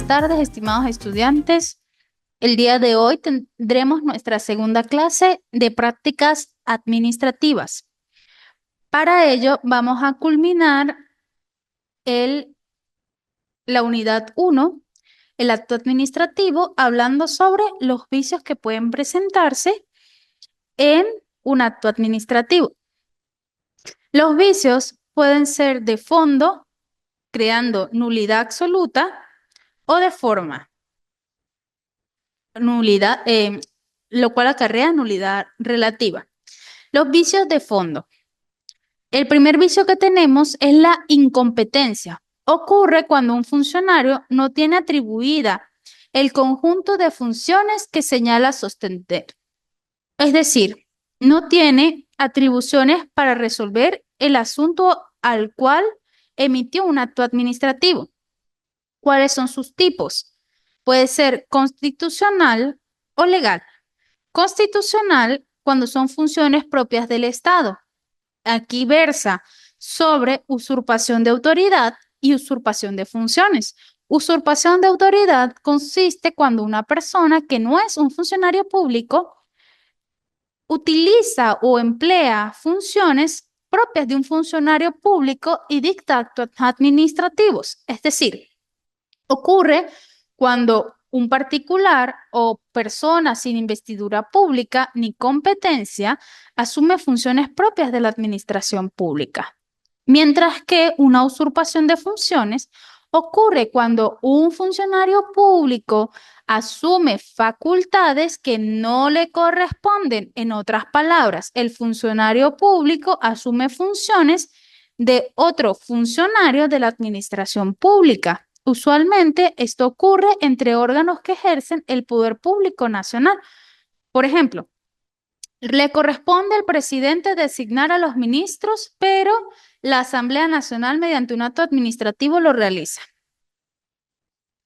tardes, estimados estudiantes. El día de hoy tendremos nuestra segunda clase de prácticas administrativas. Para ello, vamos a culminar el, la unidad 1, el acto administrativo, hablando sobre los vicios que pueden presentarse en un acto administrativo. Los vicios pueden ser de fondo, creando nulidad absoluta, o de forma, nulidad, lo cual acarrea nulidad relativa. Los vicios de fondo. El primer vicio que tenemos es la incompetencia. Ocurre cuando un funcionario no tiene atribuida el conjunto de funciones que señala sostener. Es decir, no tiene atribuciones para resolver el asunto al cual emitió un acto administrativo. ¿Cuáles son sus tipos? Puede ser constitucional o legal. Constitucional cuando son funciones propias del Estado. Aquí versa sobre usurpación de autoridad y usurpación de funciones. Usurpación de autoridad consiste cuando una persona que no es un funcionario público utiliza o emplea funciones propias de un funcionario público y dicta actos administrativos. Es decir, ocurre cuando un particular o persona sin investidura pública ni competencia asume funciones propias de la administración pública. Mientras que una usurpación de funciones ocurre cuando un funcionario público asume facultades que no le corresponden. En otras palabras, el funcionario público asume funciones de otro funcionario de la administración pública. Usualmente esto ocurre entre órganos que ejercen el poder público nacional. Por ejemplo, le corresponde al presidente designar a los ministros, pero la Asamblea Nacional mediante un acto administrativo lo realiza.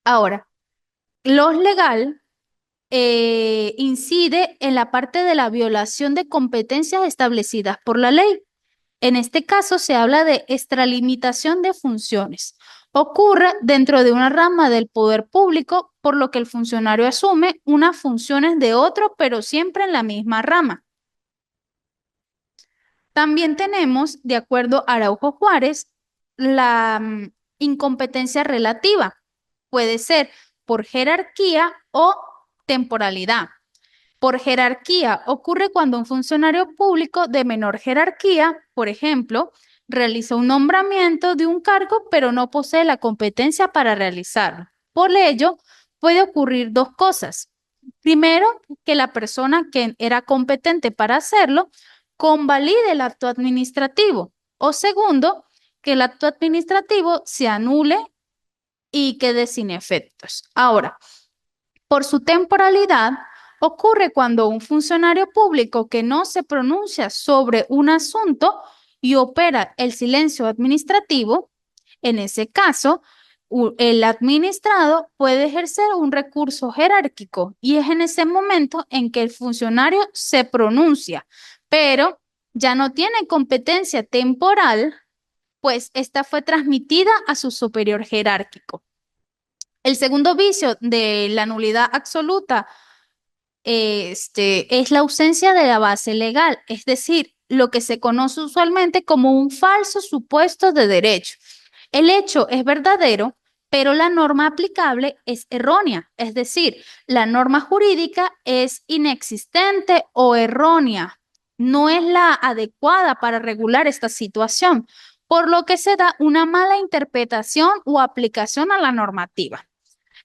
Ahora, lo legal incide en la parte de la violación de competencias establecidas por la ley. En este caso se habla de extralimitación de funciones. Ocurre dentro de una rama del poder público, por lo que el funcionario asume unas funciones de otro, pero siempre en la misma rama. También tenemos, de acuerdo a Araujo Juárez, la incompetencia relativa. Puede ser por jerarquía o temporalidad. Por jerarquía ocurre cuando un funcionario público de menor jerarquía, por ejemplo, realiza un nombramiento de un cargo, pero no posee la competencia para realizarlo. Por ello, puede ocurrir dos cosas. Primero, que la persona que era competente para hacerlo convalide el acto administrativo. O segundo, que el acto administrativo se anule y quede sin efectos. Ahora, por su temporalidad, ocurre cuando un funcionario público que no se pronuncia sobre un asunto y opera el silencio administrativo, en ese caso, el administrado puede ejercer un recurso jerárquico y es en ese momento en que el funcionario se pronuncia, pero ya no tiene competencia temporal, pues esta fue transmitida a su superior jerárquico. El segundo vicio de la nulidad absoluta es la ausencia de la base legal, es decir, lo que se conoce usualmente como un falso supuesto de derecho. El hecho es verdadero, pero la norma aplicable es errónea, es decir, la norma jurídica es inexistente o errónea, no es la adecuada para regular esta situación, por lo que se da una mala interpretación o aplicación a la normativa.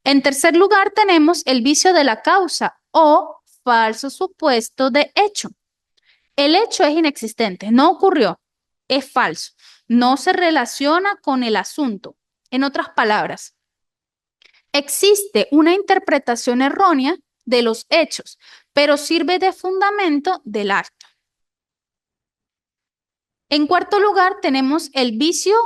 En tercer lugar, tenemos el vicio de la causa o falso supuesto de hecho. El hecho es inexistente, no ocurrió, es falso, no se relaciona con el asunto. En otras palabras, existe una interpretación errónea de los hechos, pero sirve de fundamento del acto. En cuarto lugar, tenemos el vicio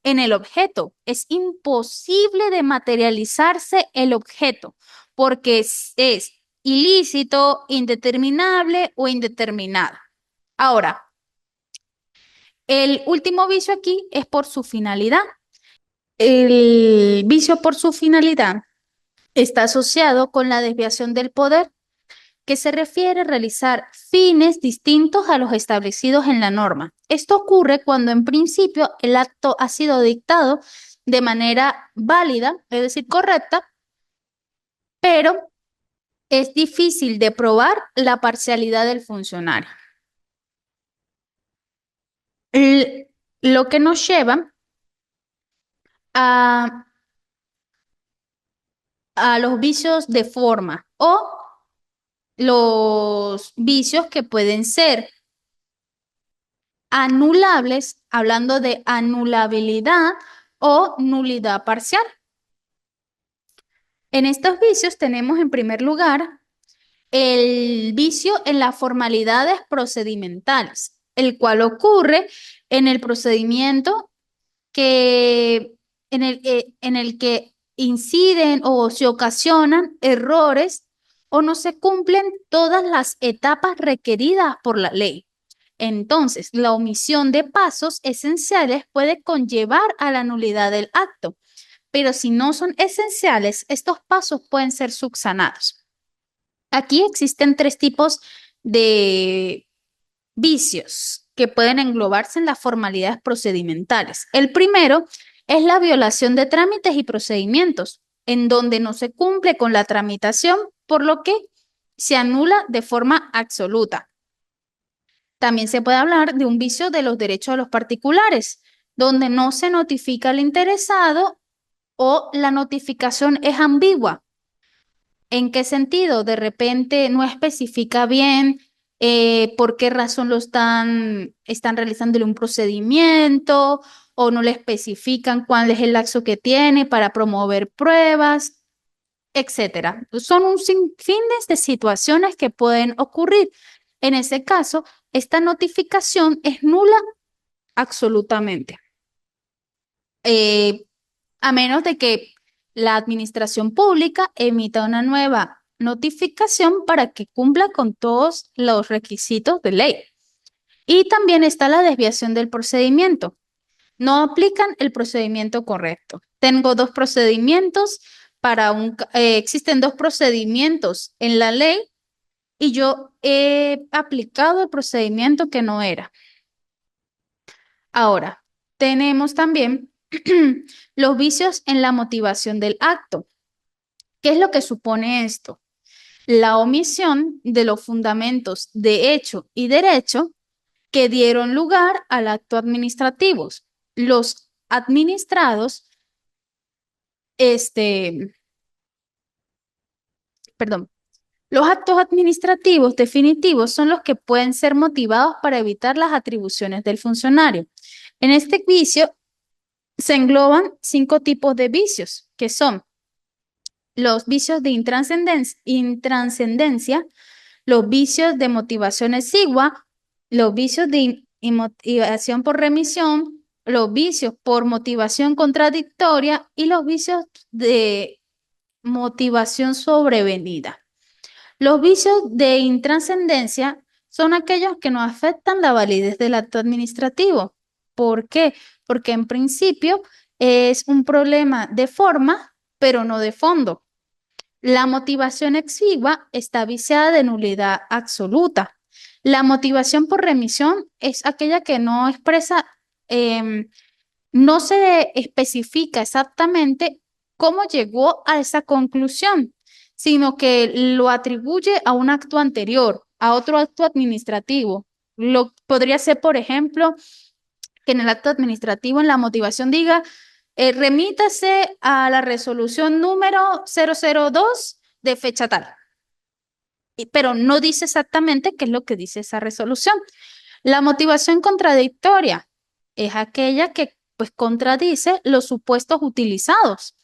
en el objeto. Es imposible de materializarse el objeto porque es ilícito, indeterminable o indeterminado. Ahora, el último vicio aquí es por su finalidad. El vicio por su finalidad Está asociado con la desviación del poder, que se refiere a realizar fines distintos a los establecidos en la norma. Esto ocurre cuando en principio el acto ha sido dictado de manera válida, es decir, correcta, pero es difícil de probar la parcialidad del funcionario. L- lo que nos lleva a, a los vicios de forma o los vicios que pueden ser anulables, hablando de anulabilidad o nulidad parcial. En estos vicios tenemos en primer lugar el vicio en las formalidades procedimentales, el cual ocurre en el procedimiento que, en el que inciden o se ocasionan errores o no se cumplen todas las etapas requeridas por la ley. Entonces, la omisión de pasos esenciales puede conllevar a la nulidad del acto, pero si no son esenciales, estos pasos pueden ser subsanados. Aquí existen tres tipos de vicios que pueden englobarse en las formalidades procedimentales. El primero es la violación de trámites y procedimientos, en donde no se cumple con la tramitación, por lo que se anula de forma absoluta. También se puede hablar de un vicio de los derechos de los particulares, donde no se notifica al interesado o la notificación es ambigua. ¿En qué sentido? De repente no especifica bien por qué razón están realizándole un procedimiento o no le especifican cuál es el lapso que tiene para promover pruebas, etcétera. Son un sinfín de situaciones que pueden ocurrir. En ese caso, esta notificación es nula absolutamente. Eh, a menos de que la administración pública emita una nueva notificación para que cumpla con todos los requisitos de ley. Y también está la desviación del procedimiento. No aplican el procedimiento correcto. Tengo dos procedimientos existen dos procedimientos en la ley y yo he aplicado el procedimiento que no era. Ahora, tenemos también los vicios en la motivación del acto. ¿Qué es lo que supone esto? La omisión de los fundamentos de hecho y derecho que dieron lugar al acto administrativo. Los administrados, este, perdón, los actos administrativos definitivos son los que pueden ser motivados para evitar las atribuciones del funcionario. En este vicio se engloban 5 tipos de vicios, que son los vicios de intranscendencia, los vicios de motivación exigua, los vicios de motivación por remisión, los vicios por motivación contradictoria y los vicios de motivación sobrevenida. Los vicios de intrascendencia son aquellos que no afectan la validez del acto administrativo. ¿Por qué? Porque en principio es un problema de forma, pero no de fondo. La motivación exigua está viciada de nulidad absoluta. La motivación por remisión es aquella que no expresa, no se especifica exactamente cómo llegó a esa conclusión, sino que lo atribuye a un acto anterior, a otro acto administrativo. Podría ser, por ejemplo, que en el acto administrativo, en la motivación diga, remítase a la resolución número 002 de fecha tal, pero no dice exactamente qué es lo que dice esa resolución. La motivación contradictoria es aquella que pues contradice los supuestos utilizados.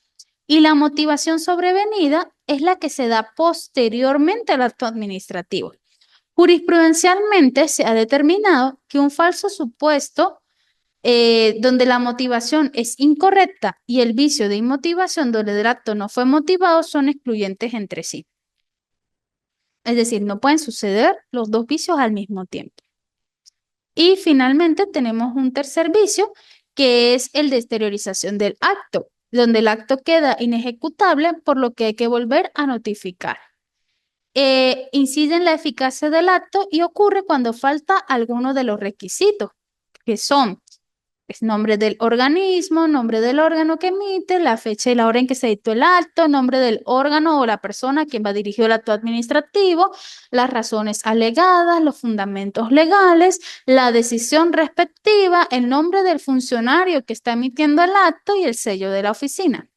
Y la motivación sobrevenida es la que se da posteriormente al acto administrativo. Jurisprudencialmente se ha determinado que un falso supuesto donde la motivación es incorrecta y el vicio de inmotivación donde el acto no fue motivado son excluyentes entre sí. Es decir, no pueden suceder los dos vicios al mismo tiempo. Y finalmente tenemos un tercer vicio que es el de exteriorización del acto. donde el acto queda inejecutable, por lo que hay que volver a notificar. Incide en la eficacia del acto y ocurre cuando falta alguno de los requisitos, que son es nombre del organismo, nombre del órgano que emite, la fecha y la hora en que se dictó el acto, nombre del órgano o la persona a quien va dirigido el acto administrativo, las razones alegadas, los fundamentos legales, la decisión respectiva, el nombre del funcionario que está emitiendo el acto y el sello de la oficina.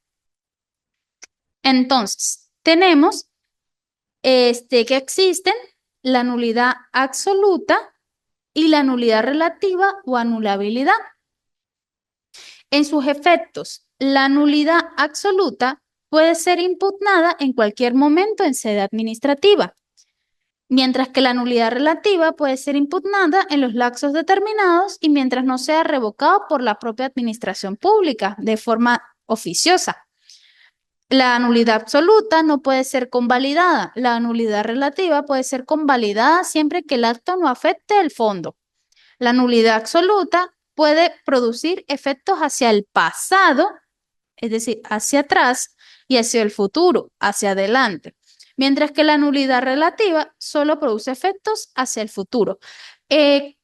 Entonces, tenemos que existen la nulidad absoluta y la nulidad relativa o anulabilidad. En sus efectos, la nulidad absoluta puede ser impugnada en cualquier momento en sede administrativa, mientras que la nulidad relativa puede ser impugnada en los lapsos determinados y mientras no sea revocado por la propia administración pública de forma oficiosa. La nulidad absoluta no puede ser convalidada. La nulidad relativa puede ser convalidada siempre que el acto no afecte el fondo. La nulidad absoluta puede producir efectos hacia el pasado, es decir, hacia atrás, y hacia el futuro, hacia adelante. Mientras que la nulidad relativa solo produce efectos hacia el futuro. ¿Qué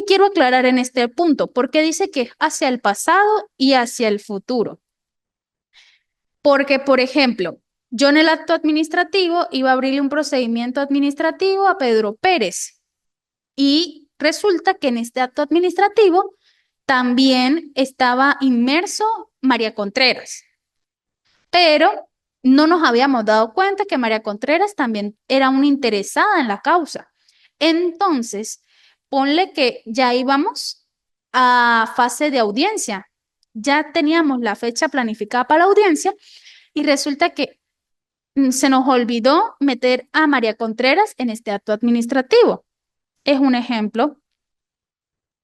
quiero aclarar en este punto? Porque dice que es hacia el pasado y hacia el futuro. Porque, por ejemplo, yo en el acto administrativo iba a abrirle un procedimiento administrativo a Pedro Pérez y resulta que en este acto administrativo también estaba inmerso María Contreras, pero no nos habíamos dado cuenta que María Contreras también era una interesada en la causa. Entonces, ponle que ya íbamos a fase de audiencia, ya teníamos la fecha planificada para la audiencia y resulta que se nos olvidó meter a María Contreras en este acto administrativo. Es un ejemplo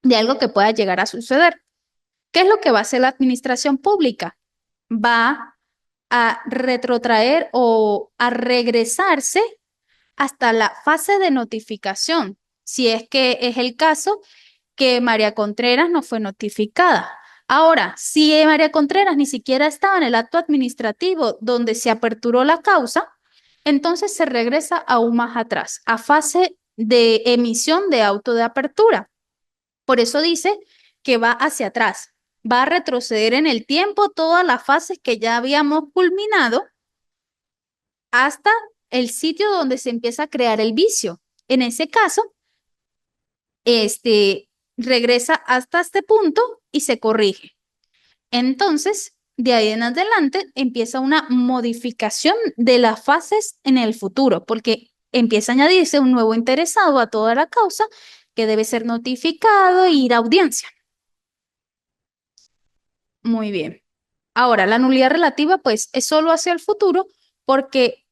de algo que pueda llegar a suceder. ¿Qué es lo que va a hacer la administración pública? Va a retrotraer o a regresarse hasta la fase de notificación, si es que es el caso que María Contreras no fue notificada. Ahora, si María Contreras ni siquiera estaba en el acto administrativo donde se aperturó la causa, entonces se regresa aún más atrás, a fase de emisión de auto de apertura. Por eso dice que va hacia atrás, va a retroceder en el tiempo todas las fases que ya habíamos culminado hasta el sitio donde se empieza a crear el vicio. En ese caso, regresa hasta este punto y se corrige. Entonces, de ahí en adelante empieza una modificación de las fases en el futuro, porque empieza a añadirse un nuevo interesado a toda la causa que debe ser notificado e ir a audiencia. Muy bien. Ahora, la nulidad relativa, pues, es solo hacia el futuro porque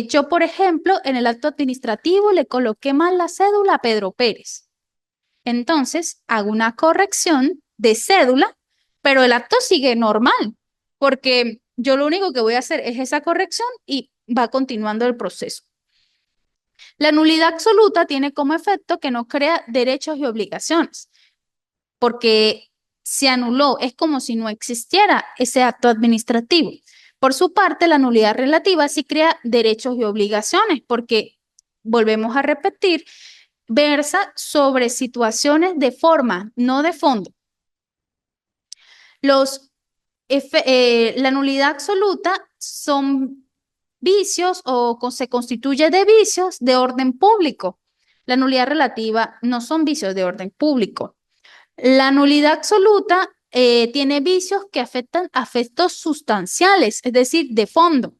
yo, por ejemplo, en el acto administrativo le coloqué mal la cédula a Pedro Pérez. Entonces, hago una corrección de cédula, pero el acto sigue normal, porque yo lo único que voy a hacer es esa corrección y va continuando el proceso. La nulidad absoluta tiene como efecto que no crea derechos y obligaciones, porque se anuló, es como si no existiera ese acto administrativo. Por su parte, la nulidad relativa sí crea derechos y obligaciones, porque volvemos a repetir, versa sobre situaciones de forma, no de fondo. La nulidad absoluta son vicios o se constituye de vicios de orden público. La nulidad relativa no son vicios de orden público. La nulidad absoluta tiene vicios que afectan afectos sustanciales, es decir, de fondo.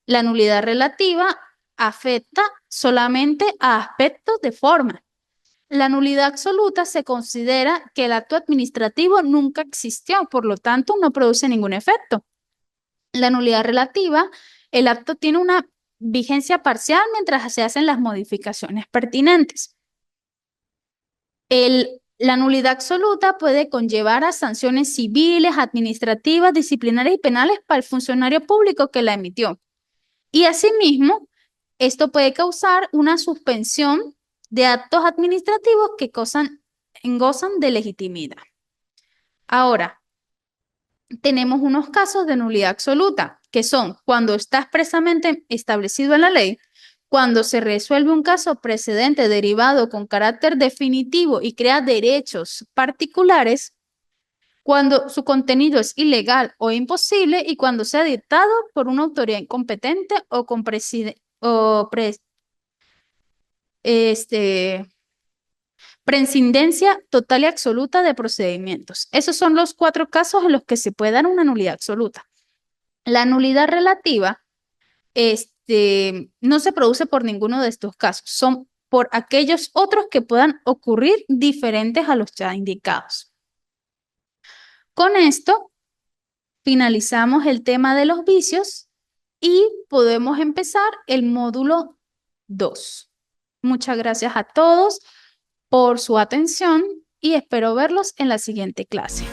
La nulidad relativa afecta solamente a aspectos de forma. La nulidad absoluta se considera que el acto administrativo nunca existió, por lo tanto no produce ningún efecto. La nulidad relativa, el acto tiene una vigencia parcial mientras se hacen las modificaciones pertinentes. La nulidad absoluta puede conllevar a sanciones civiles, administrativas, disciplinarias y penales para el funcionario público que la emitió. Y asimismo, esto puede causar una suspensión de actos administrativos que gozan de legitimidad. Ahora, tenemos unos casos de nulidad absoluta, que son cuando está expresamente establecido en la ley, cuando se resuelve un caso precedente derivado con carácter definitivo y crea derechos particulares, cuando su contenido es ilegal o imposible y cuando sea dictado por una autoridad incompetente o con este, prescindencia total y absoluta de procedimientos. Esos son los 4 casos en los que se puede dar una nulidad absoluta. La nulidad relativa, no se produce por ninguno de estos casos, son por aquellos otros que puedan ocurrir diferentes a los ya indicados. Con esto, finalizamos el tema de los vicios y podemos empezar el módulo 2. Muchas gracias a todos por su atención y espero verlos en la siguiente clase.